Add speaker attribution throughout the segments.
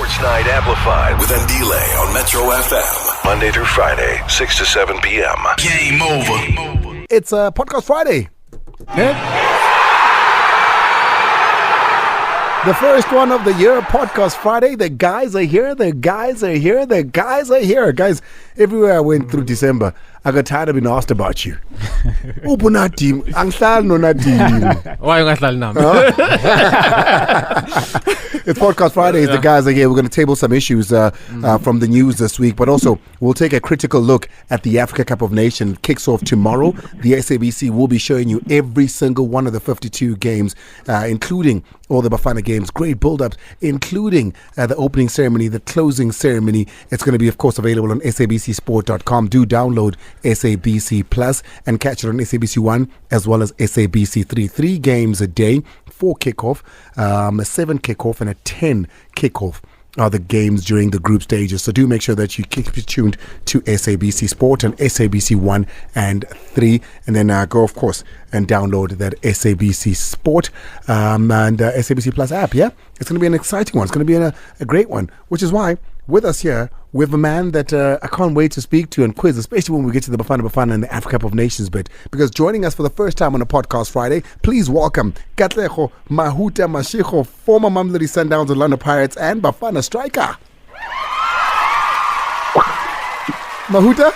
Speaker 1: Sports Night Amplified with Andile on Metro FM. Monday through Friday, 6 to 7 p.m. Game over.
Speaker 2: It's Podcast Friday. Yeah? The first one of the year, Podcast Friday. The guys are here. The guys are here. The guys are here. Guys, everywhere I went through December, I got tired of being asked about you. Nadim. Nadim.
Speaker 3: Why you not now?
Speaker 2: It's Podcast Friday. The guys are here. We're going to table some issues from the news this week, but also we'll take a critical look at the Africa Cup of Nations. Kicks off tomorrow. The SABC will be showing you every single one of the 52 games, including all the Bafana games. Great build-ups, including the opening ceremony, the closing ceremony. It's going to be, of course, available on sabcsport.com. Do download SABC Plus and catch it on SABC 1 as well as SABC 3. 3 games a day, 4 kickoff, a 7 kickoff and a 10 kickoff are the games during the group stages. So do make sure that you keep tuned to SABC Sport and SABC 1 and 3. And then go, of course, and download that SABC Sport and SABC Plus app. Yeah, it's going to be an exciting one. It's going to be a great one, which is why with us here, we have a man that I can't wait to speak to and quiz, especially when we get to the Bafana Bafana and the Africa Cup of Nations bit. Because joining us for the first time on a Podcast Friday, please welcome Katlego Mahoota Mashego, former Mamelodi Sundowns, Orlando Pirates, and Bafana striker. Mahoota?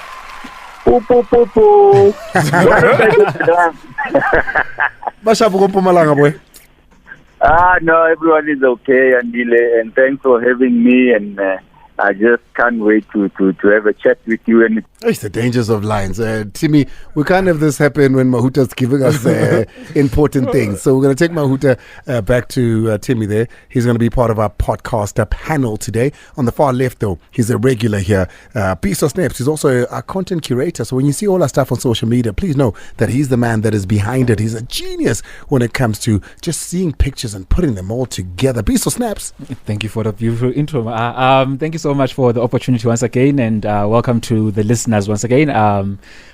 Speaker 2: Boy.
Speaker 4: No, everyone is okay, Andile, and thanks for having me, and I just can't wait to have a chat with you. And
Speaker 2: it's the dangers of lines. Timmy, we can't have this happen when Mahouta's giving us important things. So we're going to take Mahoota back to Timmy there. He's going to be part of our podcast panel today. On the far left, though, he's a regular here. Biso Snaps, he's also a content curator. So when you see all our stuff on social media, please know that he's the man that is behind it. He's a genius when it comes to just seeing pictures and putting them all together. Biso Snaps.
Speaker 3: Thank you for the beautiful intro. Thank you so much for the opportunity once again, and welcome to the listeners once again.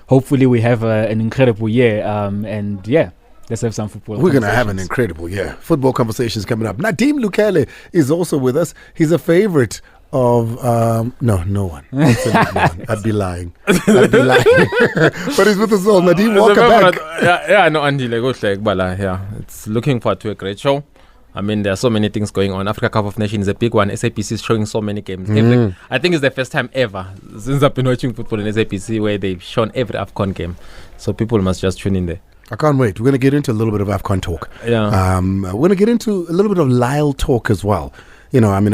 Speaker 3: Hopefully we have an incredible year, and yeah, let's have some football.
Speaker 2: We're going to have an incredible year. Football conversations coming up. Nadim Lukhele is also with us. He's a favorite of no one. Absolutely no one. I'd be lying. But he's with us all. Nadim, welcome back.
Speaker 3: Yeah, no, Andile, yeah, it's looking forward to a great show. I mean, there are so many things going on. Africa Cup of Nations is a big one. SABC is showing so many games. I think it's the first time ever since I've been watching football in SABC where they've shown every AFCON game. So people must just tune in there.
Speaker 2: I can't wait. We're going to get into a little bit of AFCON talk.
Speaker 3: Yeah.
Speaker 2: We're going to get into a little bit of Lyle talk as well. You know, I mean,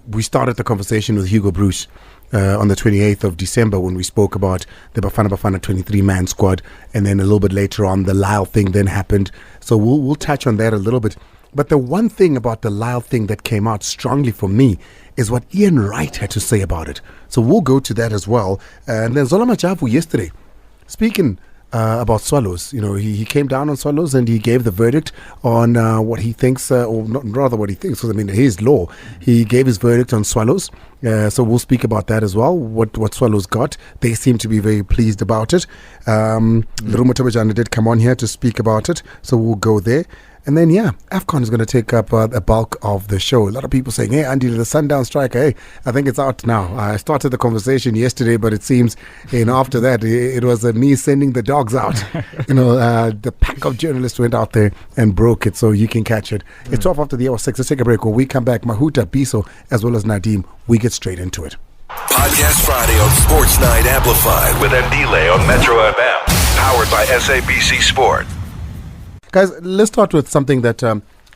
Speaker 2: we started the conversation with Hugo Bruce on the 28th of December when we spoke about the Bafana 23-man squad. And then a little bit later on, the Lyle thing then happened. So we'll touch on that a little bit. But the one thing about the Lyle thing that came out strongly for me is what Ian Wright had to say about it. So we'll go to that as well. And then Zola Majavu yesterday, speaking about Swallows, you know, he came down on Swallows and he gave the verdict on what he thinks, or not rather what he thinks, because I mean, his law. He gave his verdict on Swallows. So we'll speak about that as well, what Swallows got. They seem to be very pleased about it. Lurumo Tobejana did come on here to speak about it. So we'll go there. And then, yeah, AFCON is going to take up a bulk of the show. A lot of people saying, hey, Andy, the Sundown striker, hey, I think it's out now. I started the conversation yesterday, but it seems, after that, it was me sending the dogs out. The pack of journalists went out there and broke it, so you can catch it. It's 12 after the hour 6. Let's take a break. When we come back, Mahoota, Biso, as well as Nadim, we get straight into it.
Speaker 1: Podcast Friday on Sports Night Amplified with Andile on Metro FM. Powered by SABC Sport.
Speaker 2: Guys, let's start with something that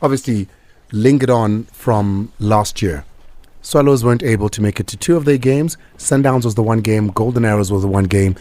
Speaker 2: obviously lingered on from last year. Swallows weren't able to make it to 2 of their games. Sundowns was the 1 game. Golden Arrows was the 1 game.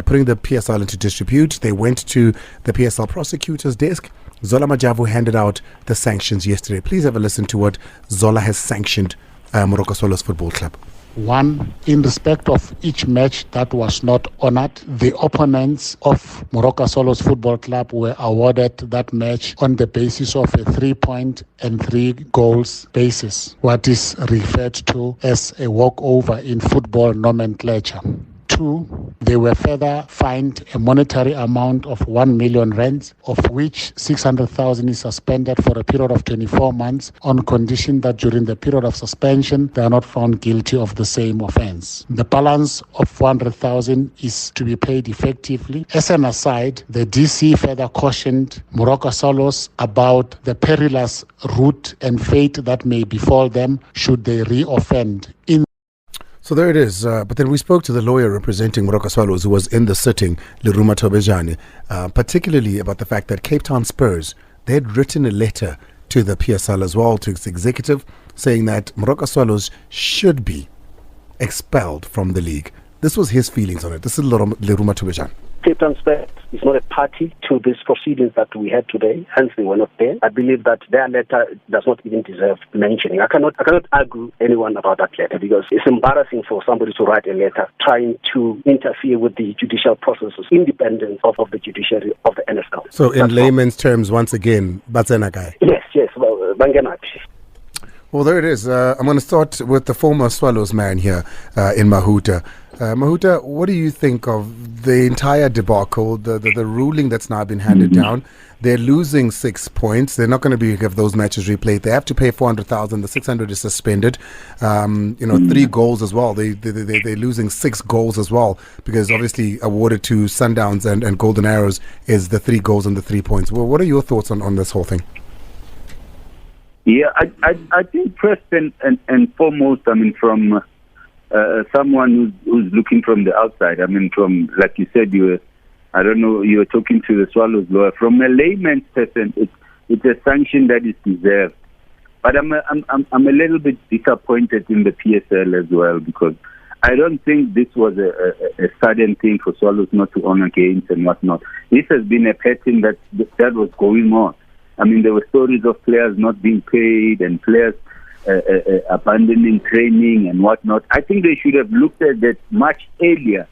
Speaker 2: Putting the PSL into dispute, they went to the PSL prosecutor's desk. Zola Majavu handed out the sanctions yesterday. Please have a listen to what Zola has sanctioned Moroka Swallows Football Club.
Speaker 5: 1, in respect of each match that was not honored, the opponents of Moroka Swallows Football Club were awarded that match on the basis of a 3-point and 3 goals basis, what is referred to as a walkover in football nomenclature. 2, 2, they were further fined a monetary amount of 1 million rands, of which 600,000 is suspended for a period of 24 months on condition that during the period of suspension, they are not found guilty of the same offense. The balance of 400,000 is to be paid effectively. As an aside, the DC further cautioned Moroka Swallows about the perilous route and fate that may befall them should they re-offend in.
Speaker 2: So there it is. But then we spoke to the lawyer representing Moroka Swallows, who was in the sitting, Leruma Tobejane, particularly about the fact that Cape Town Spurs, they had written a letter to the PSL as well, to its executive, saying that Moroka Swallows should be expelled from the league. This was his feelings on it. This is Leruma Tobejane.
Speaker 6: Cape Town Spurs is not a party to these proceedings that we had today, hence they were not there. I believe that their letter does not even deserve mentioning. I cannot argue anyone about that letter, because it's embarrassing for somebody to write a letter trying to interfere with the judicial processes, independent of the judiciary of the NSL.
Speaker 2: So in layman's terms, once again, Batsenakai.
Speaker 6: Yes, Banganaki.
Speaker 2: Well, there it is. I'm going to start with the former Swallows man here in Mahoota. Mahoota, what do you think of the entire debacle, the ruling that's now been handed down? They're losing 6 points. They're not going to have those matches replayed. They have to pay 400,000. The 600 is suspended. 3 goals as well. They're losing 6 goals as well, because obviously awarded to Sundowns and Golden Arrows is the 3 goals and the 3 points. Well, what are your thoughts on this whole thing?
Speaker 4: Yeah, I think first and foremost, I mean, from someone who's looking from the outside, I mean, from, like you said, you were talking to the Swallows lawyer. From a layman's person, it's a sanction that is deserved. But I'm a little bit disappointed in the PSL as well, because I don't think this was a sudden thing for Swallows not to honor games and whatnot. This has been a pattern that was going on. I mean, there were stories of players not being paid and players abandoning training and whatnot. I think they should have looked at that much earlier,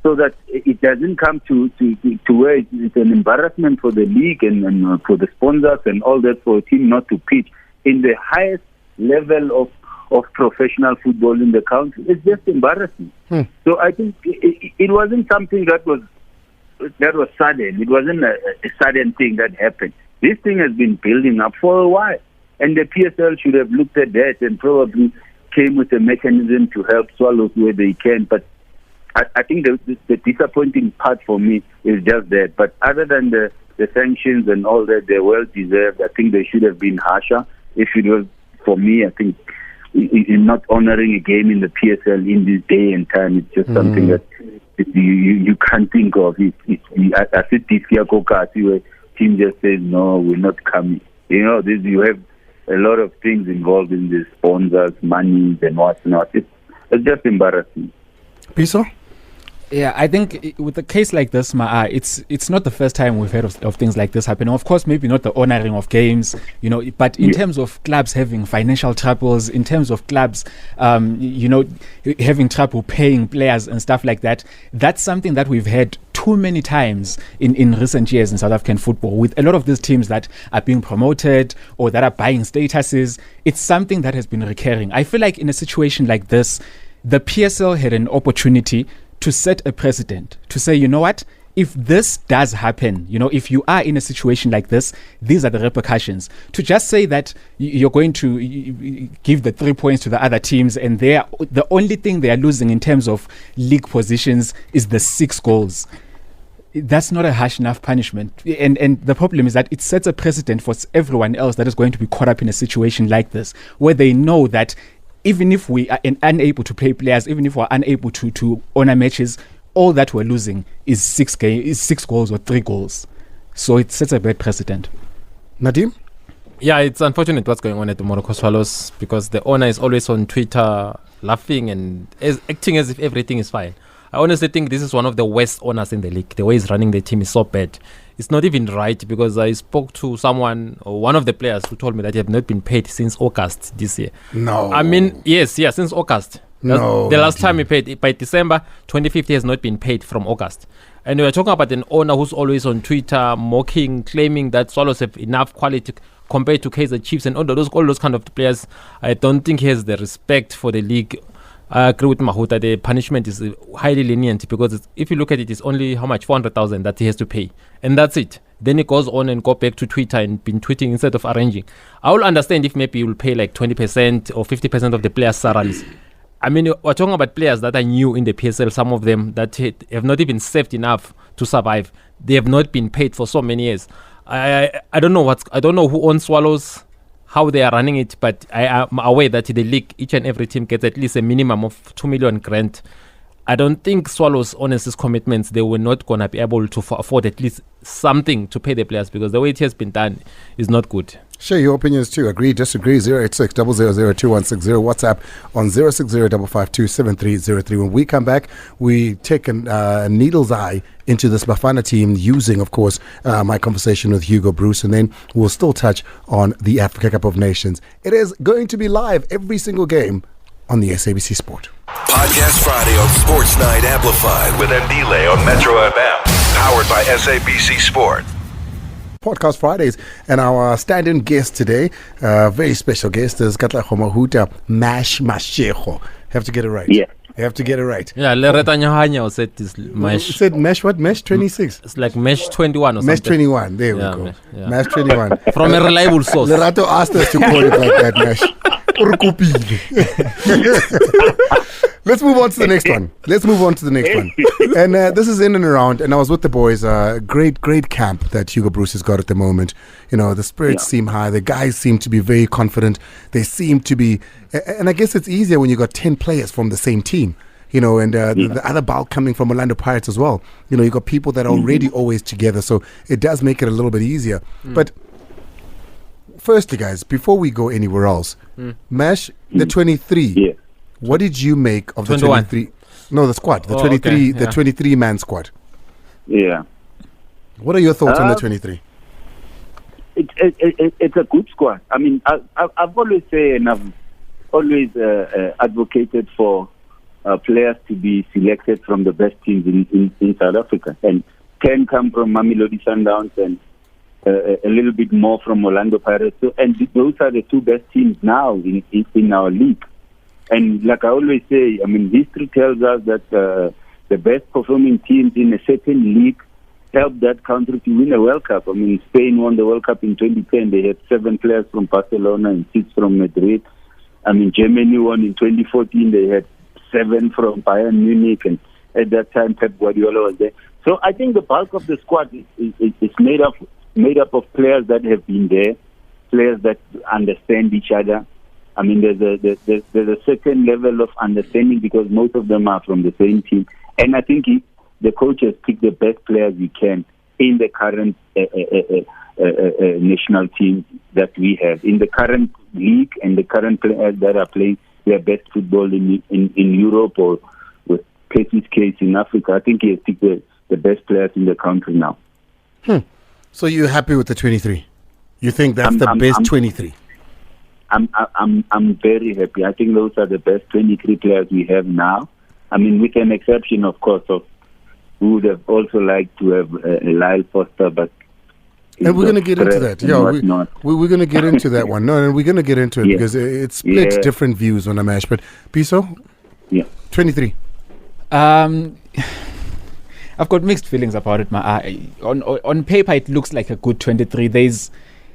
Speaker 4: so that it doesn't come to where it's an embarrassment for the league and for the sponsors and all that, for a team not to pitch in the highest level of professional football in the country. It's just embarrassing. So I think it wasn't something that was sudden. It wasn't a sudden thing that happened. This thing has been building up for a while, and the PSL should have looked at that and probably came with a mechanism to help Swallows where they can. But I think the disappointing part for me is just that. But other than the sanctions and all that, they're well deserved. I think they should have been harsher. If it was for me, I think in not honoring a game in the PSL in this day and time, it's just something that you can't think of. I said this year, where team just says, no, we're not coming. You have a lot of things involved in this, sponsors, money, and whatnot. It's just embarrassing.
Speaker 2: Biso?
Speaker 7: Yeah, I think with a case like this, it's not the first time we've heard of things like this happening. Of course, maybe not the honoring of games, but in terms of clubs having financial troubles, in terms of clubs, having trouble paying players and stuff like that, that's something that we've had too many times in recent years in South African football, with a lot of these teams that are being promoted or that are buying statuses. It's something that has been recurring. I feel like in a situation like this, the PSL had an opportunity to set a precedent, to say, you know what, if this does happen, if you are in a situation like this, these are the repercussions. To just say that you're going to give the 3 points to the other teams, and the only thing they are losing in terms of league positions is the 6 goals. That's not a harsh enough punishment. And the problem is that it sets a precedent for everyone else that is going to be caught up in a situation like this, where they know that even if we are unable to pay players, even if we're unable to honor matches, all that we're losing is 6 goals or 3 goals. So it sets a bad precedent.
Speaker 2: Nadim?
Speaker 3: Yeah, it's unfortunate what's going on at the Moroka Swallows, because the owner is always on Twitter laughing and acting as if everything is fine. I honestly think this is one of the worst owners in the league. The way he's running the team is so bad. It's not even right, because I spoke to someone, or one of the players, who told me that he have not been paid since August this year.
Speaker 2: No.
Speaker 3: I mean, yes, since August.
Speaker 2: No.
Speaker 3: The last time he paid, by December 2050, he has not been paid from August. And we are talking about an owner who's always on Twitter mocking, claiming that Swallows have enough quality compared to Kaizer Chiefs and all those kind of players. I don't think he has the respect for the league I agree with Mahoota. The punishment is highly lenient because if you look at it, it's only how much 400,000 that he has to pay, and that's it. Then he goes on and go back to Twitter and been tweeting instead of arranging. I will understand if maybe you will pay like 20% or 50% of the players' salaries. I mean, we're talking about players that are new in the PSL. Some of them that have not even saved enough to survive. They have not been paid for so many years. I don't know who owns Swallows, how they are running it, but I am aware that the league, each and every team gets at least a minimum of 2 million grant. I don't think Swallows honors his commitments. They were not going to be able to afford at least something to pay the players because the way it has been done is not good.
Speaker 2: Share your opinions too. Agree, disagree. 086 000 2160. WhatsApp on 060 552 7303. When we come back, we take a needle's eye into this Bafana team using, of course, my conversation with Hugo Bruce, and then we'll still touch on the Africa Cup of Nations. It is going to be live every single game on the SABC Sport.
Speaker 1: Podcast Friday on Sports Night Amplified with Andile on Metro FM. Powered by SABC Sport.
Speaker 2: Podcast Fridays, and our stand-in guest today, very special guest, is Mahoota Mash Mashego. Have to get it right.
Speaker 4: Yeah.
Speaker 2: You have to get it right.
Speaker 3: Yeah, Leretanya said this mesh.
Speaker 2: You said mesh what? Mesh 26?
Speaker 3: It's like mesh 21 or
Speaker 2: Mesh
Speaker 3: something.
Speaker 2: 21. There we go. Mesh 21.
Speaker 3: From a reliable source.
Speaker 2: Lerato asked us to call it like that, Mesh. Let's move on to the next one. And this is in and around, and I was with the boys. Great camp that Hugo Bruce has got at the moment. You know, the spirits seem high. The guys seem to be very confident. They seem to be, and I guess it's easier when you got 10 players from the same team. You know, and the other bulk coming from Orlando Pirates as well. You know, you got people that are already always together, so it does make it a little bit easier. But firstly, guys, before we go anywhere else, Mash, the 23.
Speaker 4: Yeah.
Speaker 2: What did you make of the
Speaker 3: 21.
Speaker 2: 23? No, the squad, the 23,
Speaker 3: okay,
Speaker 2: the 23-man squad.
Speaker 4: Yeah.
Speaker 2: What are your thoughts on the 23?
Speaker 4: It's a good squad. I mean, I've always said, and I've always advocated for players to be selected from the best teams in South Africa, and 10 come from Mamelodi Sundowns and a little bit more from Orlando Pirates. So, and those are the two best teams now in our league. And like I always say, I mean, history tells us that the best performing teams in a certain league helped that country to win a World Cup. I mean, Spain won the World Cup in 2010. They had 7 players from Barcelona and 6 from Madrid. I mean, Germany won in 2014. They had 7 from Bayern Munich, and at that time Pep Guardiola was there. So I think the bulk of the squad is made up of players that have been there, players that understand each other. I mean, there's a certain level of understanding because most of them are from the same team, and I think the coach has picked the best players we can in the current national team that we have in the current league, and the current players that are playing their best football in Europe, or with Pessy's case in Africa. I think he has picked the best players in the country now.
Speaker 2: So you're happy with the 23? You think that's the best 23?
Speaker 4: I'm very happy. I think those are the best 23 players we have now. I mean, with an exception, of course, of who would have also liked to have Lyle Foster, but
Speaker 2: and we're going to get into that. Yeah, we're going to get into that one. No, and we're going to get into it because it splits different views on a match. But Biso, 23.
Speaker 7: I've got mixed feelings about it. On paper, it looks like a good 23.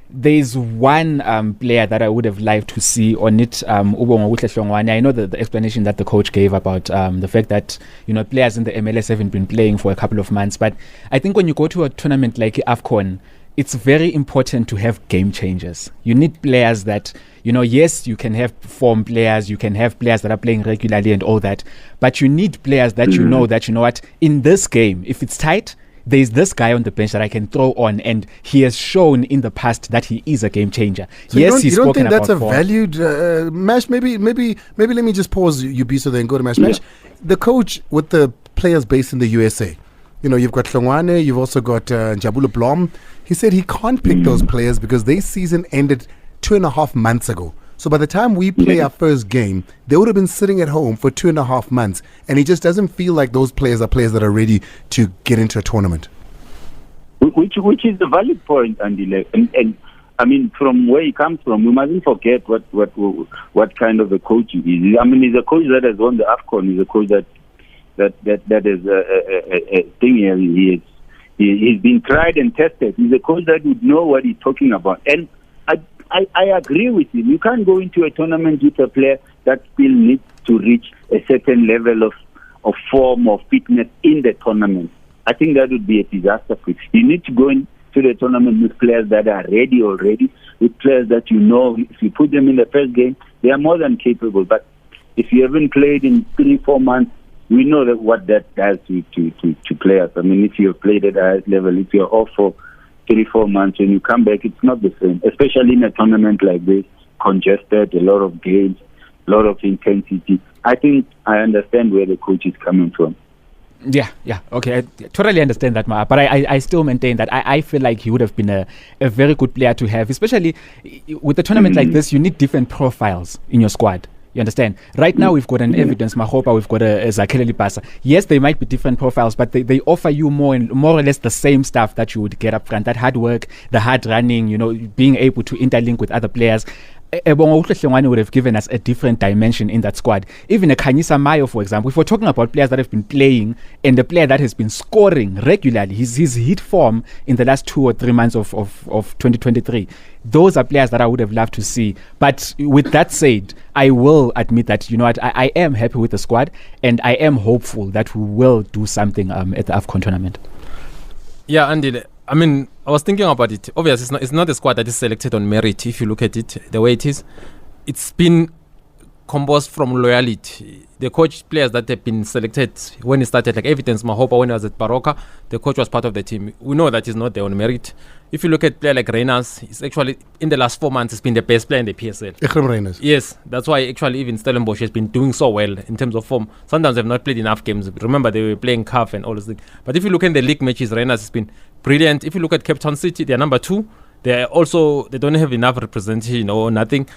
Speaker 7: There's one player that I would have liked to see on it. I know the explanation that the coach gave about the fact that players in the MLS haven't been playing for a couple of months. But I think when you go to a tournament like AFCON, it's very important to have game changers. You need players that, yes, you can have form players, you can have players that are playing regularly and all that, but you need players that what, in this game, if it's tight, there's this guy on the bench that I can throw on, and he has shown in the past that he is a game changer.
Speaker 2: So you don't think that's a valued Mash? Maybe let me just pause you, Biso, then go to Mash. Mash, the coach with the players based in the USA. You've got Hlongwane, you've also got Njabula Blom. He said he can't pick those players because their season ended 2.5 months ago. So by the time we play our first game, they would have been sitting at home for 2.5 months. And he just doesn't feel like those players are players that are ready to get into a tournament.
Speaker 4: Which is a valid point, Andile. And I mean, from where he comes from, we mustn't forget what kind of a coach he is. I mean, he's a coach that has won the AFCON. He's a coach that is a thing here. He's been tried and tested. He's a coach that would know what he's talking about. And I agree with him. You can't go into a tournament with a player that still needs to reach a certain level of form or fitness in the tournament. I think that would be a disaster for you. You need to go into the tournament with players that are ready already, with players that you know, if you put them in the first game, they are more than capable. But if you haven't played in 3-4 months, we know that what that does to players. I mean, if you've played at the highest level, if you're off for 3-4 months, when you come back, it's not the same, especially in a tournament like this, congested, a lot of games, a lot of intensity. I think I understand where the coach is coming from.
Speaker 7: Yeah, okay, I totally understand that, but I still maintain that I feel like he would have been a very good player to have, especially with a tournament like this. You need different profiles in your squad. You understand? Right now, we've got an Evidence Mahoota, we've got a Lukhele Basa. Yes, they might be different profiles, but they offer you more or less the same stuff that you would get up front. That hard work, the hard running, being able to interlink with other players. Ebongo would have given us a different dimension in that squad. Even a Khanyisa Mayo, for example, if we're talking about players that have been playing and the player that has been scoring regularly, his hit form in the last 2 or 3 months of 2023, those are players that I would have loved to see. But with that said, I will admit that, I am happy with the squad and I am hopeful that we will do something at the AFCON tournament.
Speaker 3: Yeah, Andile. I mean, I was thinking about it. Obviously, it's not a squad that is selected on merit. If you look at it the way it is, it's been composed from loyalty. The coach players that have been selected when he started, like Evidence Mahoota when he was at Moroka, the coach was part of the team. We know that he's not there on merit. If you look at player like Reyners, he's actually in the last 4 months he's been the best player in the PSL.
Speaker 2: Reyners.
Speaker 3: Yes, that's why actually even Stellenbosch has been doing so well in terms of form. Sometimes they've not played enough games. Remember they were playing CAF and all those things. But if you look at the league matches, Reyners has been brilliant. If you look at Cape Town City, they're number 2. They don't have enough representation or nothing.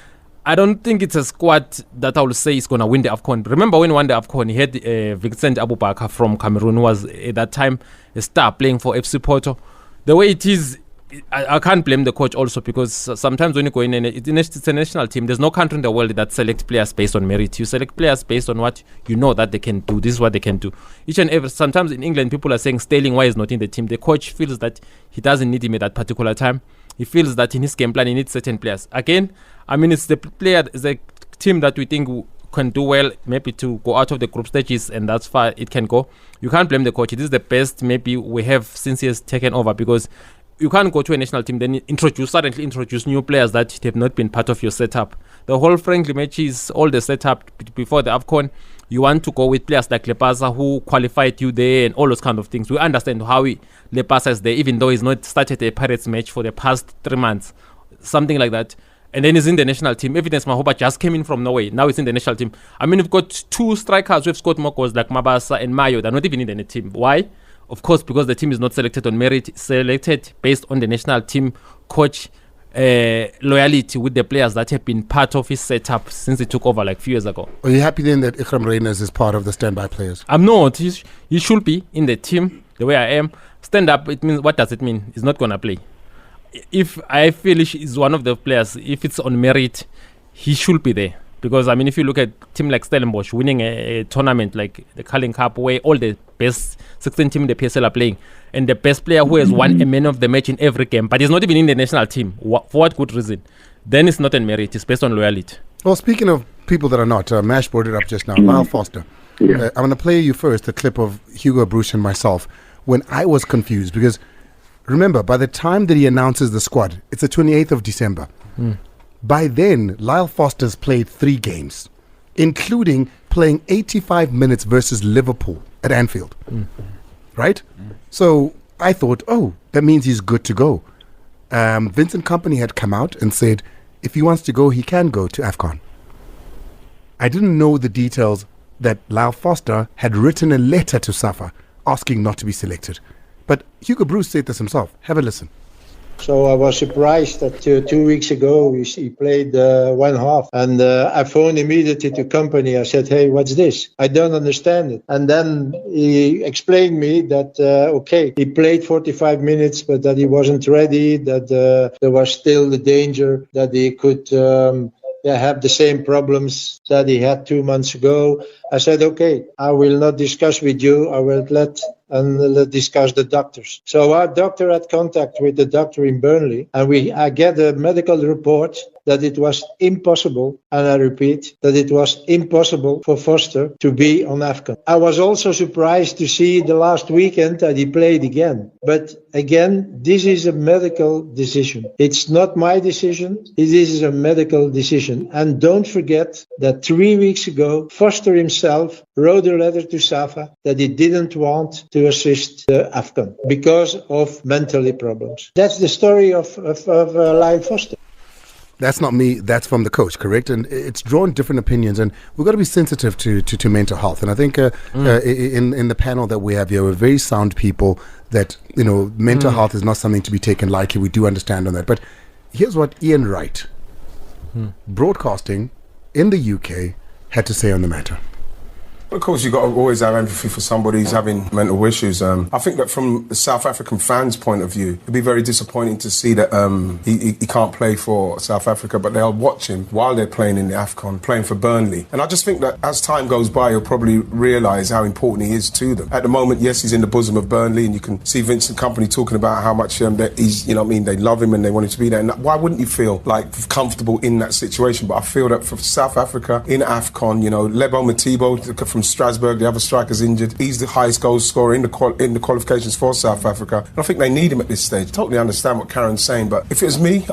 Speaker 3: I don't think it's a squad that I will say is going to win the AFCON. Remember when he won the AFCON, he had Vincent Abubakar from Cameroon, who was at that time a star playing for FC Porto. The way it is, I can't blame the coach also, because sometimes when you go in, it's a national team. There's no country in the world that selects players based on merit. You select players based on what you know that they can do. This is what they can do. Sometimes in England, people are saying Sterling, why is not in the team? The coach feels that he doesn't need him at that particular time. He feels that in his game plan, he needs certain players. Again, I mean, it's the team that we think can do well, maybe to go out of the group stages, and that's far it can go. You can't blame the coach. It is the best maybe we have since he has taken over, because you can't go to a national team, then suddenly introduce new players that have not been part of your setup. The whole friendly matches, all the setup before the AFCON, you want to go with players like Lepasa who qualified you there and all those kind of things. We understand how Lepasa is there, even though he's not started a Pirates match for the past 3 months, something like that. And then he's in the national team. Evidence Mahoota just came in from Norway. Now he's in the national team. I mean, we've got 2 strikers who have scored more goals like Mabasa and Mayo. They're not even in the team. Why? Of course, because the team is not selected on merit, selected based on the national team coach loyalty with the players that have been part of his setup since he took over like a few years ago.
Speaker 2: Are you happy then that Reyners is part of the standby players?
Speaker 3: I'm not. He should be in the team the way I am. Stand up, it means, what does it mean? He's not going to play. If I feel he's one of the players, if it's on merit, he should be there. Because, I mean, if you look at a team like Stellenbosch winning a tournament like the Carling Cup, where all the best 16 teams in the PSL are playing, and the best player who has won a man of the match in every game, but he's not even in the national team, for what good reason? Then it's not on merit, it's based on loyalty.
Speaker 2: Well, speaking of people that are not, Mash brought it up just now, Lyle Foster. I'm going to play you first a clip of Hugo Bruce and myself when I was confused, because remember, by the time that he announces the squad, it's the 28th of December. By then, Lyle Foster's played 3 games, including playing 85 minutes versus Liverpool at Anfield. Right? So I thought, that means he's good to go. Vincent Kompany had come out and said, if he wants to go, he can go to AFCON. I didn't know the details that Lyle Foster had written a letter to SAFA asking not to be selected. But Hugo Bruce said this himself. Have a listen.
Speaker 8: So I was surprised that 2 weeks ago he played one half. And I phoned immediately to company. I said, hey, what's this? I don't understand it. And then he explained me that, he played 45 minutes, but that he wasn't ready, that there was still the danger that he could have the same problems that he had 2 months ago. I said, okay, I will not discuss with you. I will let's discuss the doctors. So our doctor had contact with the doctor in Burnley, and I get a medical report that it was impossible, and I repeat, that it was impossible for Forster to be on AFCON. I was also surprised to see the last weekend that he played again. But again, this is a medical decision. It's not my decision. This is a medical decision. And don't forget that 3 weeks ago, Forster himself wrote a letter to SAFA that he didn't want to assist the AFCON because of mentally problems. That's the story of Lyle Foster.
Speaker 2: That's not me, that's from the coach, correct? And it's drawn different opinions, and we've got to be sensitive to mental health. And I think in the panel that we have here, we're very sound people that, mental health is not something to be taken lightly. We do understand on that. But here's what Ian Wright, broadcasting in the UK, had to say on the matter.
Speaker 9: Of course, you've got to always have empathy for somebody who's having mental issues. I think that from the South African fans' point of view, it'd be very disappointing to see that he can't play for South Africa, but they'll watch him while they're playing in the AFCON, playing for Burnley. And I just think that as time goes by, he'll probably realise how important he is to them. At the moment, yes, he's in the bosom of Burnley, and you can see Vincent Kompany talking about how much that he's, they love him and they want him to be there. And why wouldn't you feel comfortable in that situation? But I feel that for South Africa in AFCON, Lebo Matibo from Strasbourg, the other striker's injured. He's the highest goal scorer in the qualifications for South Africa. And I think they need him at this stage. Totally understand what Karen's saying, but if it was me,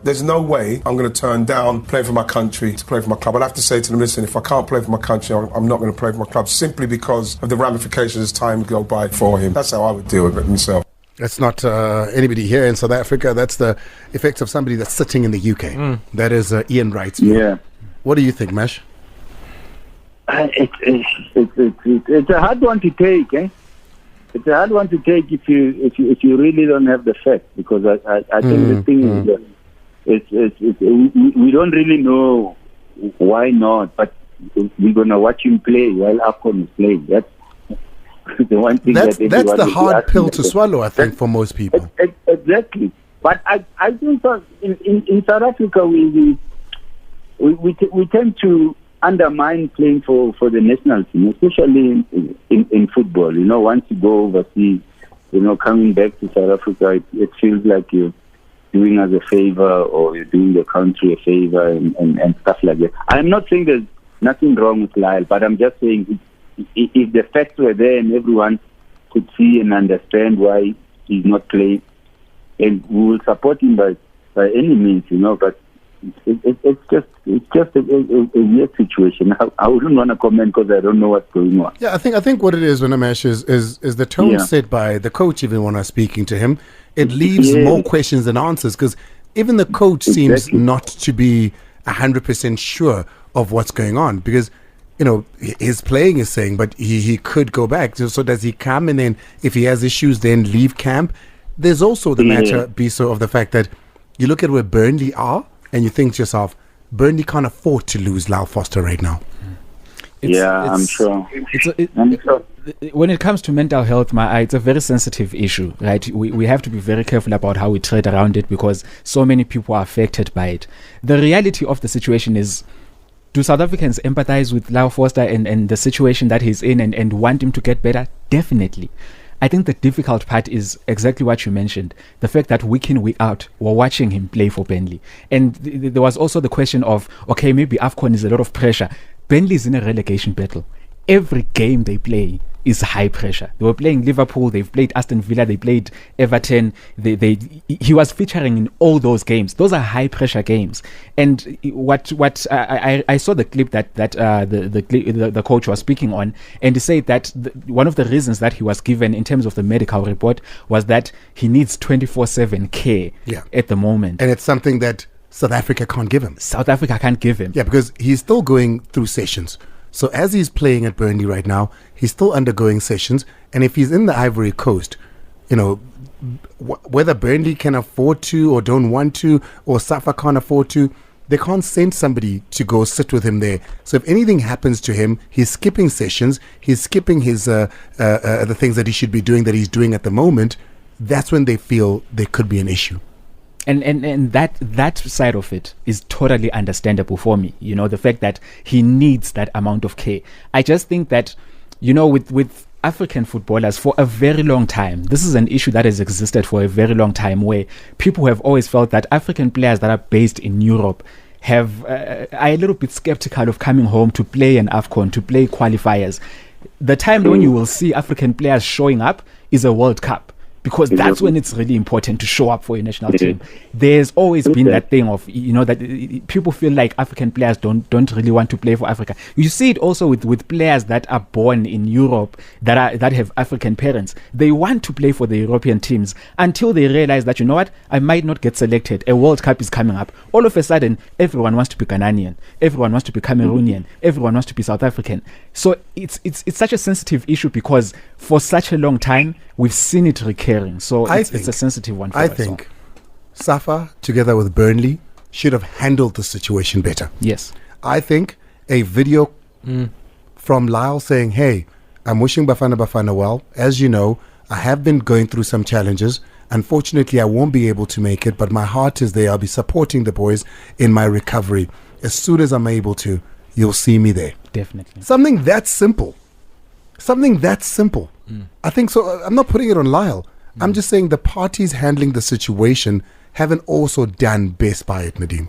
Speaker 9: there's no way I'm going to turn down playing for my country to play for my club. I'd have to say to them, listen, if I can't play for my country, I'm not going to play for my club, simply because of the ramifications as time go by for him. That's how I would deal with it myself.
Speaker 2: That's not anybody here in South Africa. That's the effects of somebody that's sitting in the UK. That is Ian Wright's view.
Speaker 4: Yeah.
Speaker 2: What do you think, Mesh?
Speaker 4: It's a hard one to take, eh? It's a hard one to take if you really don't have the facts, because I think the thing is we don't really know why not, but we're gonna watch him play while AFCON is playing. That's the one thing
Speaker 2: that's the hard pill to swallow, I think, for most people.
Speaker 4: Exactly, but I think in South Africa we tend to undermine playing for the national team, especially in football. Once you go overseas, coming back to South Africa, it feels like you're doing us a favor, or you're doing the country a favor, and stuff like that. I'm not saying there's nothing wrong with Lyle, but I'm just saying if the facts were there and everyone could see and understand why he's not playing, and we will support him by any means, but it's just a weird situation. I wouldn't want to comment because I don't know what's going on.
Speaker 2: Yeah, I think what it is, Winamesh, is the tone set by the coach. Even when I'm speaking to him, it leaves more questions than answers, because even the coach seems not to be 100% sure of what's going on, because his playing is saying, but he could go back. So does he come, and then if he has issues, then leave camp? There's also the matter, Biso, of the fact that you look at where Burnley are, and you think to yourself, Burnley can't afford to lose Lyle Foster right now.
Speaker 4: I'm sure.
Speaker 7: When it comes to mental health, it's a very sensitive issue, right? We have to be very careful about how we tread around it, because so many people are affected by it. The reality of the situation is, do South Africans empathize with Lyle Foster and the situation that he's in and want him to get better? Definitely. I think the difficult part is exactly what you mentioned. The fact that week in, week out, we're watching him play for Burnley. And there was also the question of, okay, maybe AFCON is a lot of pressure. Burnley's in a relegation battle. Every game they play is high pressure. They were playing Liverpool, they've played Aston Villa, they played Everton. He was featuring in all those games. Those are high pressure games. And I saw the clip that the coach was speaking on, and he said that one of the reasons that he was given in terms of the medical report was that he needs 24/7 care at the moment.
Speaker 2: And it's something that South Africa can't give him.
Speaker 7: South Africa can't give him.
Speaker 2: Yeah, because he's still going through sessions. So as he's playing at Burnley right now, he's still undergoing sessions. And if he's in the Ivory Coast, whether Burnley can afford to or don't want to, or Safa can't afford to, they can't send somebody to go sit with him there. So if anything happens to him, he's skipping sessions, he's skipping his the things that he should be doing that he's doing at the moment. That's when they feel there could be an issue.
Speaker 7: And that side of it is totally understandable for me. You know, the fact that he needs that amount of care. I just think that, you know, with African footballers for a very long time, this is an issue that has existed for a very long time, where people have always felt that African players that are based in Europe are a little bit skeptical of coming home to play an AFCON, to play qualifiers. The time when you will see African players showing up is a World Cup, because that's when it's really important to show up for your national team. There's always been that thing of, you know, that people feel like African players don't really want to play for Africa. You see it also with players that are born in Europe that have African parents. They want to play for the European teams until they realize that, you know what, I might not get selected. A World Cup is coming up. All of a sudden, everyone wants to be Ghanaian, everyone wants to be Cameroonian, everyone wants to be South African. So it's such a sensitive issue, because for such a long time we've seen it recurring. So it's a sensitive one for us.
Speaker 2: I think Safa, together with Burnley, should have handled the situation better.
Speaker 7: Yes.
Speaker 2: I think a video from Lyle saying, hey, I'm wishing Bafana Bafana well. As you know, I have been going through some challenges. Unfortunately, I won't be able to make it, but my heart is there. I'll be supporting the boys in my recovery. As soon as I'm able to, you'll see me there.
Speaker 7: Definitely.
Speaker 2: Something that simple. I think so. I'm not putting it on Lyle. I'm just saying the parties handling the situation haven't also done best by it, Nadim.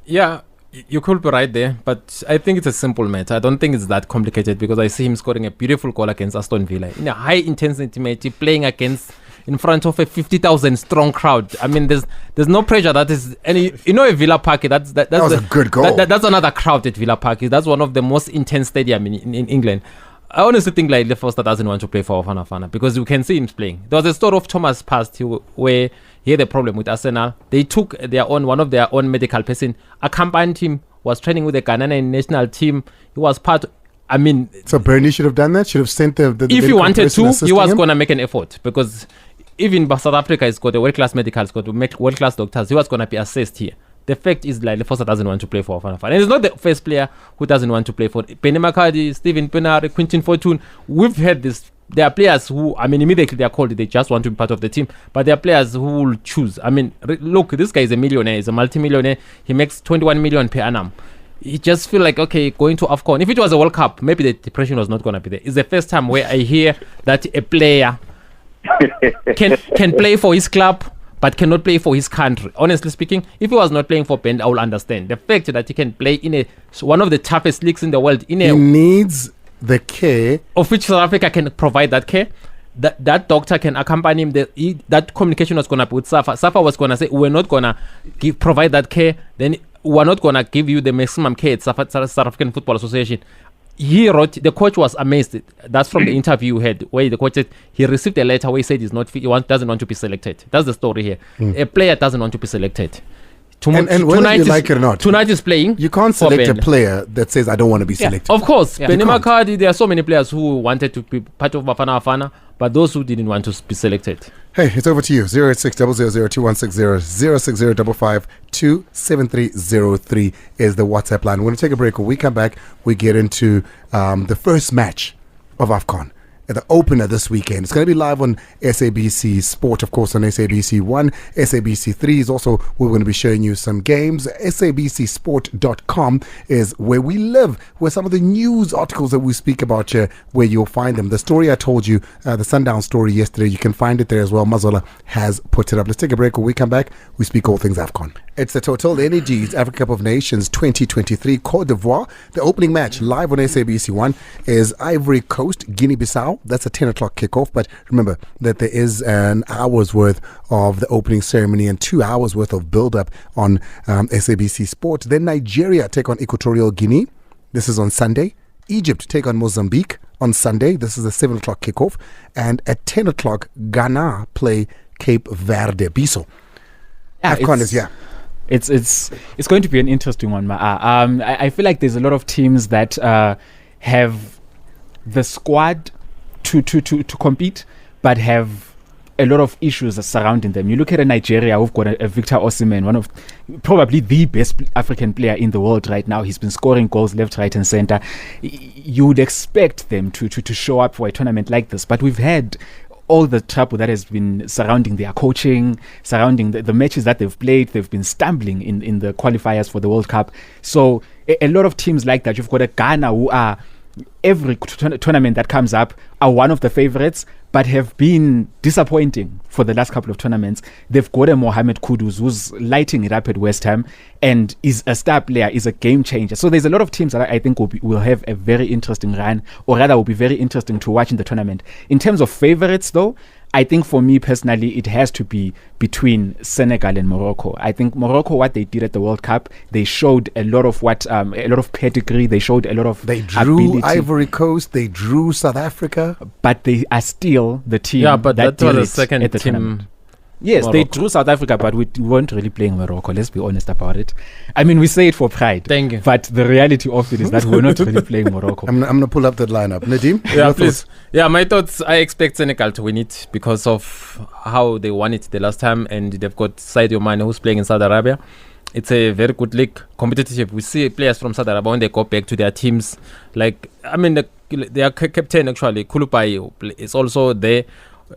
Speaker 3: Yeah, you could be right there, but I think it's a simple matter. I don't think it's that complicated, because I see him scoring a beautiful goal against Aston Villa in a high intensity match, playing in front of a 50,000 strong crowd. I mean, there's no pressure. That is any, you know, a Villa Park. That was
Speaker 2: a good goal.
Speaker 3: That's another crowd at Villa Park. That's one of the most intense stadiums in England. I honestly think like Lyle Foster doesn't want to play for Bafana Bafana, because you can see him playing. There was a story of Thomas past where he had a problem with Arsenal. They took one of their own medical person, accompanied him, was training with the Ghanaian national team. He was part. I mean,
Speaker 2: so Burnley should have done that. Should have sent the
Speaker 3: if he wanted to, he was going to make an effort, because even South Africa has got a world-class medical, it's got world-class doctors. He was going to be assessed here. The fact is, like, Lyle Foster doesn't want to play for Bafana Bafana. And he's not the first player who doesn't want to play for Penny McCarthy, Stephen Pienaar, Quinton Fortune. We've had this. There are players who, I mean, immediately they are called, they just want to be part of the team. But there are players who will choose. I mean, look, this guy is a millionaire. He's a multi-millionaire. He makes 21 million per annum. He just feel like, okay, going to AFCON. If it was a World Cup, maybe the depression was not going to be there. It's the first time where I hear that a player can play for his club, but cannot play for his country. Honestly speaking, if he was not playing for Bend, I will understand. The fact that he can play in one of the toughest leagues in the world, he
Speaker 2: needs the care
Speaker 3: of which South Africa can provide that care. That doctor can accompany him. That communication was going to be with Safa. Safa was going to say, we're not going to provide that care. Then we're not going to give you the maximum care at South African Football Association. He wrote, the coach was amazed. That's from the interview you had, where the coach said he received a letter where he said he's not fit, doesn't want to be selected. That's the story here. A player doesn't want to be selected.
Speaker 2: And whether you like it or not,
Speaker 3: tonight is playing.
Speaker 2: You can't select a player that says I don't want to be selected.
Speaker 3: Of course, Penny McCarthy. There are so many players who wanted to be part of Bafana Bafana, but those who didn't want to be selected.
Speaker 2: Hey, it's over to you. 086 000 2160 060 55 27303 is the WhatsApp line. We're going to take a break. When we come back, we get into the first match of AFCON. The opener this weekend. It's going to be live on SABC Sport, of course, on SABC 1. SABC 3 is also, we're going to be showing you some games. SABCsport.com is where we live, where some of the news articles that we speak about here, where you'll find them. The story I told you, the Sundown story yesterday, you can find it there as well. Mazola has put it up. Let's take a break. When we come back, we speak all things AFCON. It's the Total Energies Africa Cup of Nations 2023 Côte d'Ivoire. The opening match live on SABC 1 is Ivory Coast, Guinea-Bissau. That's a 10 o'clock kickoff. But remember that there is an hour's worth of the opening ceremony and 2 hours worth of build-up on SABC Sport. Then Nigeria take on Equatorial Guinea. This is on Sunday. Egypt take on Mozambique on Sunday. This is a 7 o'clock kickoff. And at 10 o'clock, Ghana play Cape Verde. Biso. AFCON is here.
Speaker 7: It's going to be an interesting one. I feel like there's a lot of teams that have the squad to compete, but have a lot of issues surrounding them. You look at Nigeria, we've got a Victor Osimhen, one of probably the best African player in the world right now. He's been scoring goals left, right, and center. You would expect them to show up for a tournament like this, but we've had all the trouble that has been surrounding their coaching, surrounding the matches that they've played. They've been stumbling in the qualifiers for the World Cup. So a lot of teams like that. You've got a Ghana who are, every tournament that comes up, are one of the favorites, but have been disappointing for the last couple of tournaments. They've got a Mohamed Kudus who's lighting it up at West Ham and is a star player, is a game changer. So there's a lot of teams that I think will have a very interesting run, or rather will be very interesting to watch in the tournament. In terms of favorites though, I think for me personally, it has to be between Senegal and Morocco. I think Morocco, what they did at the World Cup, they showed a lot of a lot of pedigree. They showed a lot of
Speaker 2: They drew
Speaker 7: ability.
Speaker 2: Ivory Coast. They drew South Africa.
Speaker 7: But they are still the team.
Speaker 3: Yeah, but that
Speaker 7: did
Speaker 3: was the
Speaker 7: it
Speaker 3: second
Speaker 7: at the
Speaker 3: team.
Speaker 7: tournament. Yes,
Speaker 3: Morocco.
Speaker 7: they drew South Africa, but we weren't really playing Morocco. Let's be honest about it. I mean, we say it for pride.
Speaker 3: Thank you.
Speaker 7: But the reality of it is that we're not really playing Morocco.
Speaker 2: I'm going to pull up that lineup. Nadim?
Speaker 3: Yeah,
Speaker 2: your
Speaker 3: please.
Speaker 2: thoughts?
Speaker 3: Yeah, my thoughts. I expect Senegal to win it because of how they won it the last time, and they've got Sadio Mane who's playing in Saudi Arabia. It's a very good league, competitive. We see players from Saudi Arabia when they go back to their teams. Like, I mean, their captain actually, Koulibaly, is also there.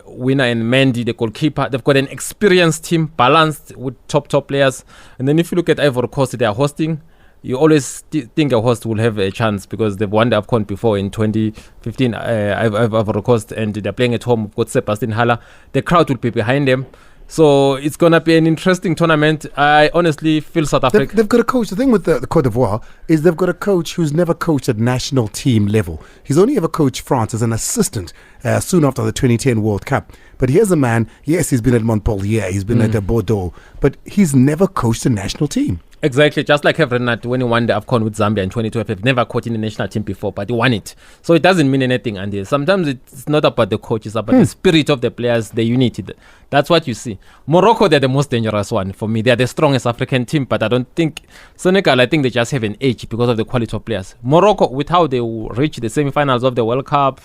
Speaker 3: Winner and Mendy, the goalkeeper. They've got an experienced team, balanced with top players. And then if you look at Ivory Coast, they are hosting. You always think a host will have a chance because they've won the AFCON before in 2015, Ivory Coast, and they're playing at home. We've got Sebastian Haller. The crowd will be behind them. So it's going to be an interesting tournament. I honestly feel South Africa.
Speaker 2: They've got a coach. The thing with the Cote d'Ivoire is they've got a coach who's never coached at national team level. He's only ever coached France as an assistant soon after the 2010 World Cup. But here's a man, yes, he's been at Montpellier, he's been at Bordeaux, but he's never coached a national team.
Speaker 3: Exactly, just like Renat when he won the AFCON with Zambia in 2012. He's never coached in the national team before, but he won it. So it doesn't mean anything. And sometimes it's not about the coach, it's about the spirit of the players, the unity. That's what you see. Morocco, they're the most dangerous one for me. They're the strongest African team, but I don't think Senegal, I think they just have an edge because of the quality of players. Morocco, with how they reach the semi-finals of the World Cup,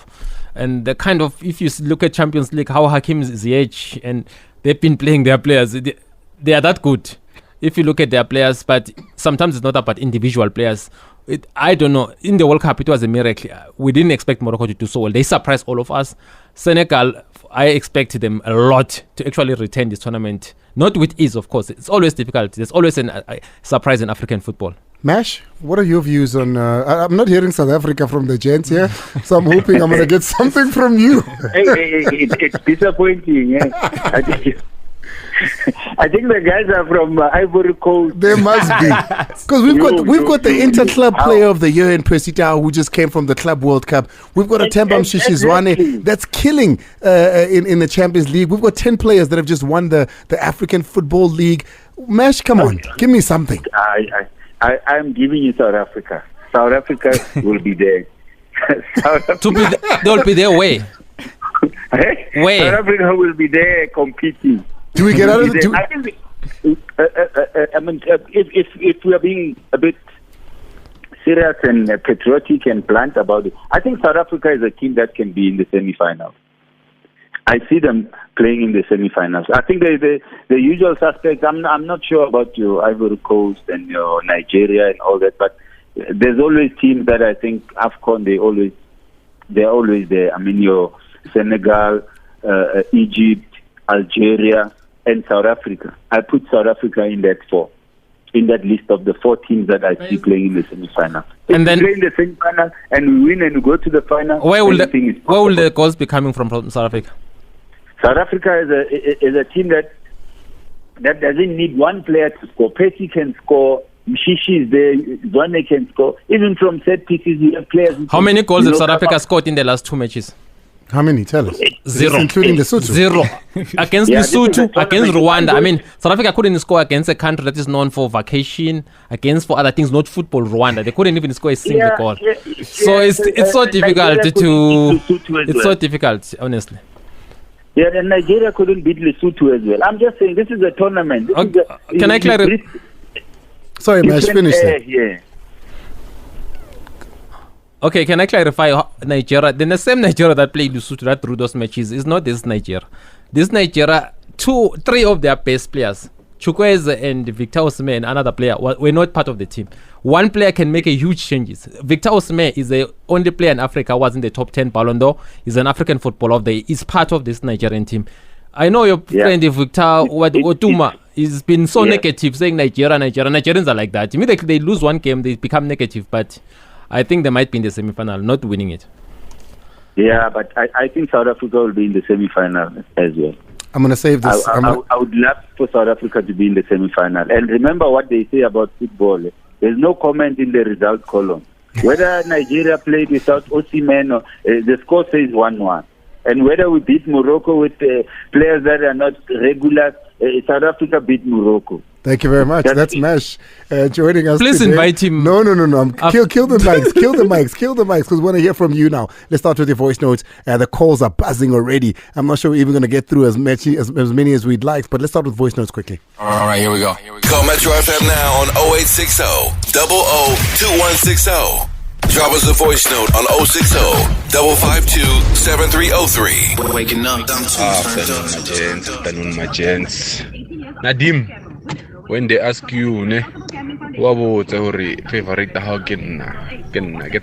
Speaker 3: and the kind of, if you look at Champions League, how Hakim Ziyech, and they've been playing their players, they are that good. If you look at their players, but sometimes it's not about individual players. I don't know. In the World Cup, it was a miracle. We didn't expect Morocco to do so well. They surprised all of us. Senegal, I expected them a lot to actually retain this tournament. Not with ease, of course. It's always difficult. There's always a surprise in African football.
Speaker 2: Mash, what are your views on... I'm not hearing South Africa from the gents here, so I'm hoping I'm going to get something from you.
Speaker 4: It's disappointing. Yeah. I think the guys are from Ivory Coast.
Speaker 2: There must be, because we've got the Inter-Club Player of the Year in Percy Tau, who just came from the Club World Cup. We've got a Tembam Shishizwane that's killing in the Champions League. We've got 10 players that have just won the African Football League. Mash, come on, give me something.
Speaker 4: I'm giving you South Africa. South Africa will be there.
Speaker 3: They'll be their way.
Speaker 4: South Africa will be there competing.
Speaker 2: Do we get out of the...
Speaker 4: I mean, if we are being a bit serious and patriotic and blunt about it, I think South Africa is a team that can be in the semi-finals. I see them playing in the semi-finals. I think the usual suspects. I'm not sure about your Ivory Coast and your Nigeria and all that, but there's always teams that I think AFCON they're always there. I mean, your Senegal, Egypt, Algeria, and South Africa. I put South Africa in that list of the 4 teams that I see playing in the semi-final.
Speaker 3: And then
Speaker 4: we play in the semi-final and we win and we go to the final.
Speaker 3: Where will the goals be coming from South Africa?
Speaker 4: South Africa is a team that doesn't need one player to score. Percy can score. Mshishi is there. Zwane can score. Even from set pieces, you have players.
Speaker 3: How many goals have South Africa scored in the last 2 matches?
Speaker 2: How many? Tell us.
Speaker 3: 0.
Speaker 2: Including Lesotho.
Speaker 3: 0. Against Lesotho, against Rwanda. I mean, South Africa couldn't score against a country that is known for vacation, for other things, not football, Rwanda. They couldn't even score a single goal. So it's so difficult It's so difficult, honestly.
Speaker 4: Yeah, and Nigeria couldn't beat Lesotho as well. I'm just saying, this is a tournament.
Speaker 3: Can I clarify?
Speaker 2: Sorry, Mash, finish that.
Speaker 4: Yeah.
Speaker 3: Okay, can I clarify? Nigeria, then the same Nigeria that played Lesotho that through those matches is not this Nigeria. This Nigeria, 3 of their best players, Chukwueze and Victor Osimhen, another player, were not part of the team. One player can make a huge changes. Victor Osimhen is the only player in Africa was in the top 10 Ballon d'Or. He's an African footballer of the year. He's part of this Nigerian team. I know your friend Victor Otuma has been so negative, saying Nigerians are like that. Immediately they lose one game, they become negative. But I think they might be in the semi-final, not winning it.
Speaker 4: Yeah, but I think South Africa will be in the semi-final as well.
Speaker 2: I'm going to save this.
Speaker 4: I would love for South Africa to be in the semi-final. And remember what they say about football. There's no comment in the result column. Whether Nigeria played without Osimhen, or the score says 1-1. And whether we beat Morocco with players that are not regular, South Africa beat Morocco.
Speaker 2: Thank you very much. That's Mesh joining us.
Speaker 3: Please
Speaker 2: today.
Speaker 3: Invite him.
Speaker 2: No. Kill the mics, because we want to hear from you now. Let's start with your voice notes. The calls are buzzing already. I'm not sure we're even going to get through as many as we'd like, but let's start with voice notes quickly.
Speaker 1: All right, here we go. Call Metro FM now on 0860 002160. Drop us a voice note on 060 552 7303.
Speaker 10: Waking up. Afternoon, my gents. Nadim, when they ask you, what was your favorite how get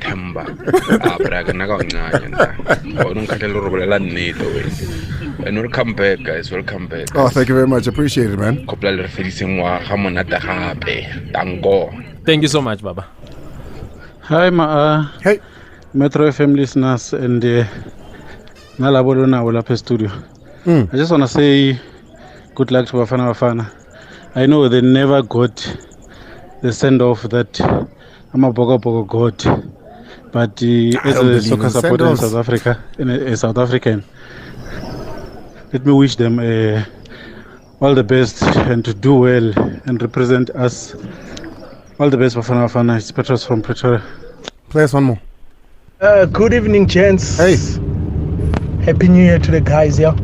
Speaker 10: hamba? And we'll come back, guys. Welcome back.
Speaker 2: Oh, thank you very much. Appreciate it, man.
Speaker 3: Thank you so much, Baba.
Speaker 11: Hi,
Speaker 2: Hey.
Speaker 11: Metro FM listeners and Nalabolona Olape Studio. I just want to say good luck to Bafana Bafana. I know they never got the send-off that Amabogo got, but as a soccer supporter in South Africa, a South African, let me wish them all the best and to do well and represent us. All the best, Bafana Bafana. It's Petros from Pretoria.
Speaker 2: Play us one more.
Speaker 12: Good evening, gents.
Speaker 2: Hey.
Speaker 12: Happy New Year to the guys here.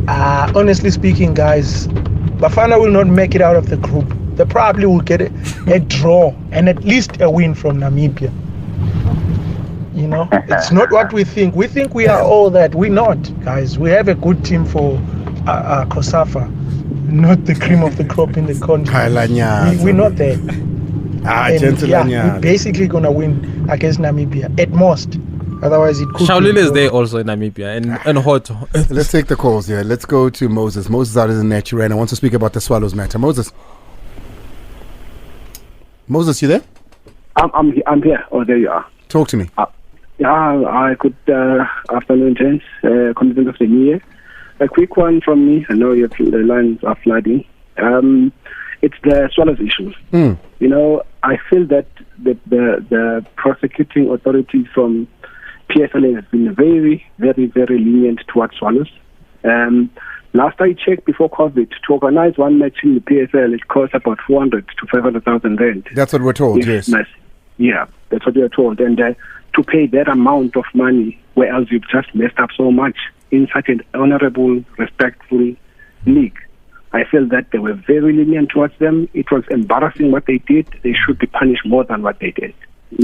Speaker 12: Honestly speaking, guys, Bafana will not make it out of the group. They probably will get a draw and at least a win from Namibia. You know, it's not what we think. We think we are all that. We're not, guys. We have a good team for Kosafa, not the cream of the crop in the country. We're not there. We're basically going to win against Namibia at most. Otherwise, it could.
Speaker 3: Shaolin is there also in Namibia and Hoto.
Speaker 2: Let's take the calls here. Let's go to Moses. Moses out in Natural, and I want to speak about the Swallows matter. Moses, you there?
Speaker 6: I'm here. Oh, there you are.
Speaker 2: Talk to me.
Speaker 6: Good afternoon, gents. Commencement of the new year. A quick one from me. I know the lines are flooding. It's the Swallows issue. You know, I feel that the prosecuting authorities from PSL has been very, very, very lenient towards Swallows. Last I checked before COVID, to organize one match in the PSL, it costs about 400 to 500,000 rand.
Speaker 2: That's what we're told, yes.
Speaker 6: Yeah, that's what we are told. And to pay that amount of money, where else you've just messed up so much in such an honorable, respectful league. I feel that they were very lenient towards them. It was embarrassing what they did. They should be punished more than what they did,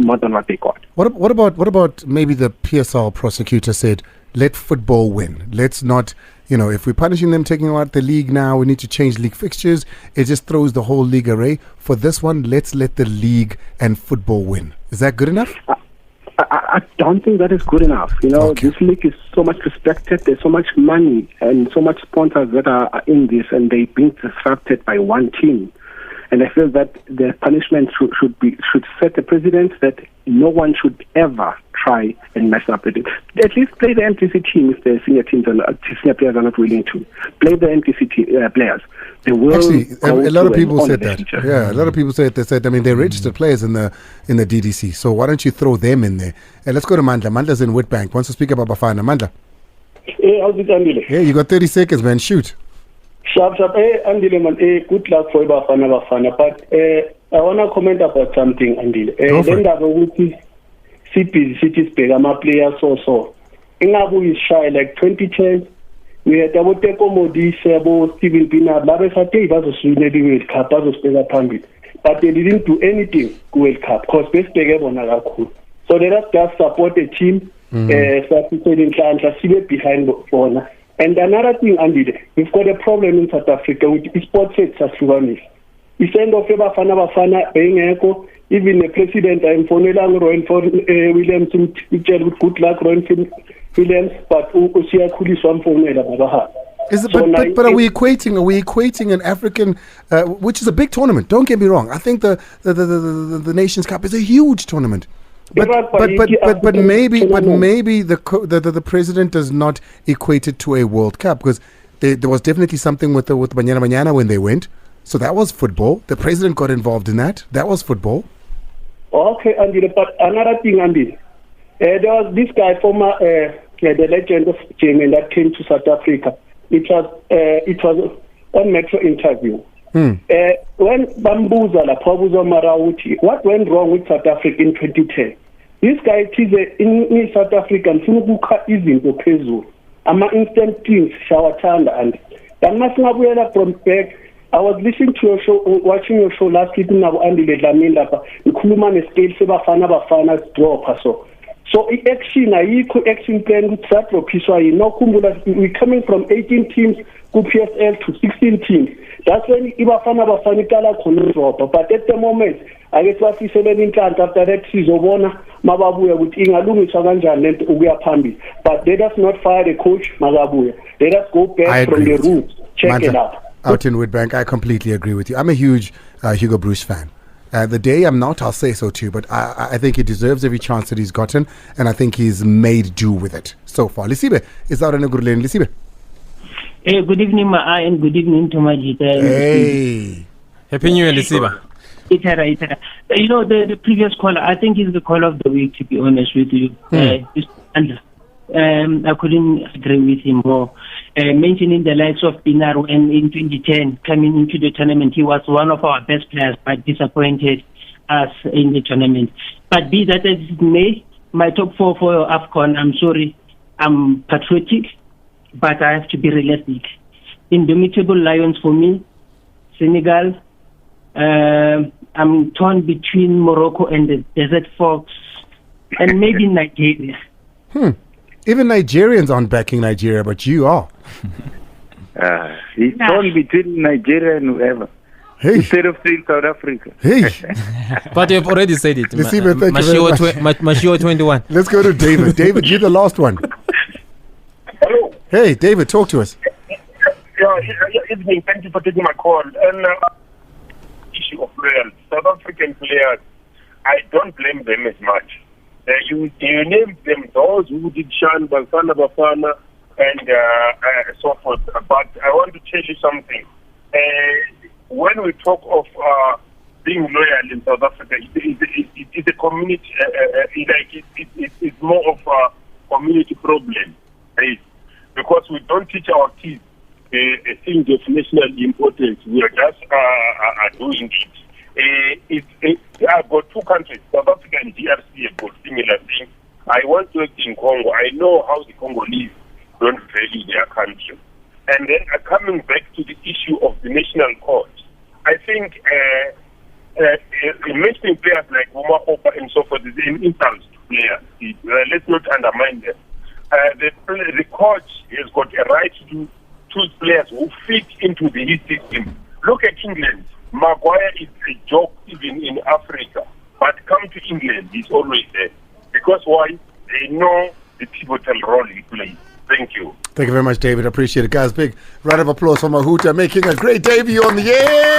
Speaker 6: more than what they got.
Speaker 2: What about maybe the PSL prosecutor said, let football win. Let's not, if we're punishing them, taking out the league now, we need to change league fixtures. It just throws the whole league array. For this one, let's let the league and football win. Is that good enough?
Speaker 6: I don't think that is good enough. This league is so much respected. There's so much money and so much sponsors that are in this, and they're being disrupted by one team. And I feel that the punishment should set a precedent that no one should ever try and mess up with it. At least play the MTC team if the senior players are not willing to. Play the MTC players.
Speaker 2: Actually, a lot of people said that. Yeah, a lot of people said they're registered players in the DDC. So why don't you throw them in there? And let's go to Mandla. Mandla's in Witbank. Wants to speak about Bafana. Mandla.
Speaker 13: Hey, how's it, Andile?
Speaker 2: Yeah, you got 30 seconds, man. Shoot.
Speaker 13: Sharp. Hey, Andile, man. Hey, good luck for Bafana. But I want to comment about something, Andile. Cities big, I'm a player so. Ingabu is shy, like 2010. We had about Teko Modi, Sebo, Steven Pinard, Labesate, Bazosuni World Cup, Bazospega Pambit. But they didn't do anything to World Cup, because best peg on Araku. So let us just support the team. Behind Bona. And another thing, Andile, we've got a problem in South Africa with sports sector. Instead of Bafana Bafana being echo, even the president, I'm Fonelang Roy Williams, with good luck, Roy Williams, but Usia Kuliswan Fonela Babaha.
Speaker 2: But are we equating an African, which is a big tournament? Don't get me wrong. I think the Nations Cup is a huge tournament. But maybe the president does not equate it to a World Cup, because there was definitely something with Banyana when they went. So that was football. The president got involved in that. That was football.
Speaker 13: Okay, Andy. But another thing, Andy, there was this guy, former the legend of Germany that came to South Africa. It was on Metro interview. When Bambuza Pabuza Marauti, what went wrong with South Africa in 2010? This guy is in South African Funubuka is in the Pezu. I'm instant things Shawatanda and Masnabuela from back. I was listening to your show, watching your show last week now, Andile Lamila, the Kuluman scale Bafana Bafana draw paso. So action plan with Satro Piswai, no Kumbula, we're coming from 18 teams to PSL to 16 teams. That's when Bafana Bafana drop. But at the moment, I guess what we said in time after that season, Mababuya with Ingalumi Saganja and Uya Pambi. But let us not fire the coach, Mababuya. Let us go back from the roots. Check it out.
Speaker 2: Out in Woodbank, I completely agree with you. I'm a huge Hugo Bruce fan. The day I'm not, I'll say so too. But I think he deserves every chance that he's gotten, and I think he's made do with it so far. Lisibe is out in the good lane. Lisibe.
Speaker 14: Hey, good evening, Ma, and good evening to Majita.
Speaker 2: Hey,
Speaker 3: happy New Year, Lisibe.
Speaker 14: Itara. You know, the previous caller, I think he's the caller of the week, to be honest with you. I couldn't agree with him more. Mentioning the likes of Pinar, and in 2010, coming into the tournament, he was one of our best players, but disappointed us in the tournament. But be that as it may, my top four for AFCON, I'm sorry, I'm patriotic, but I have to be realistic. Indomitable Lions for me, Senegal. I'm torn between Morocco and the Desert Fox, and maybe Nigeria.
Speaker 2: Even Nigerians aren't backing Nigeria, but you are.
Speaker 4: He's torn between Nigeria and whoever.
Speaker 2: Hey.
Speaker 4: Instead of saying South Africa.
Speaker 2: Hey.
Speaker 3: But you've already said it.
Speaker 2: Mashio
Speaker 3: 21.
Speaker 2: Let's go to David. David, you're the last one.
Speaker 15: Hello.
Speaker 2: Hey, David, talk to us.
Speaker 15: Evening. Thank you for taking my call. And issue of players, South African players, I don't blame them as much. You named them those who did shun Bafana Bafana and so forth. But I want to tell you something. When we talk of being loyal in South Africa, it's a community. It's more of a community problem, right? Because we don't teach our kids a thing of national importance. We are just doing it. I've got two countries, South Africa and DRC, have got similar things. I want to work in Congo. I know how the Congolese don't value their country. And then coming back to the issue of the national court, I think mentioning players like Mahoota and so forth is an insult to players. Let's not undermine them. The coach has got a right to choose players who fit into his system. Look at England. Maguire is a joke even in Africa, but come to England, he's always there. Because why? They know the pivotal role he plays. Thank you.
Speaker 2: Thank you very much, David. Appreciate it. Guys, big round of applause for Mahoota making a great debut on the air.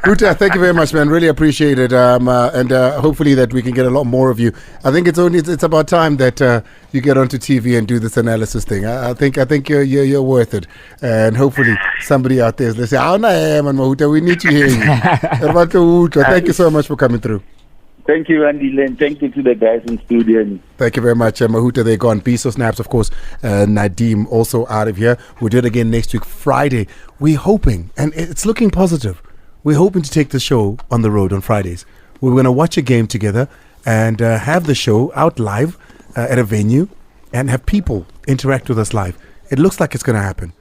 Speaker 2: Mahoota, thank you very much, man. Really appreciate it. And hopefully that we can get a lot more of you. I think it's about time that you get onto TV and do this analysis thing. I think you're worth it. And hopefully somebody out there is saying, "Oh, no, man, Mahoota, we need to hear you." Thank you so much for coming through.
Speaker 4: Thank you, Andile, and thank you to the guys in studio.
Speaker 2: Thank you very much. Mahoota, they're gone. Biso snaps, of course. Nadim also out of here. We'll do it again next week, Friday. We're hoping, and it's looking positive, we're hoping to take the show on the road on Fridays. We're going to watch a game together and have the show out live at a venue and have people interact with us live. It looks like it's going to happen.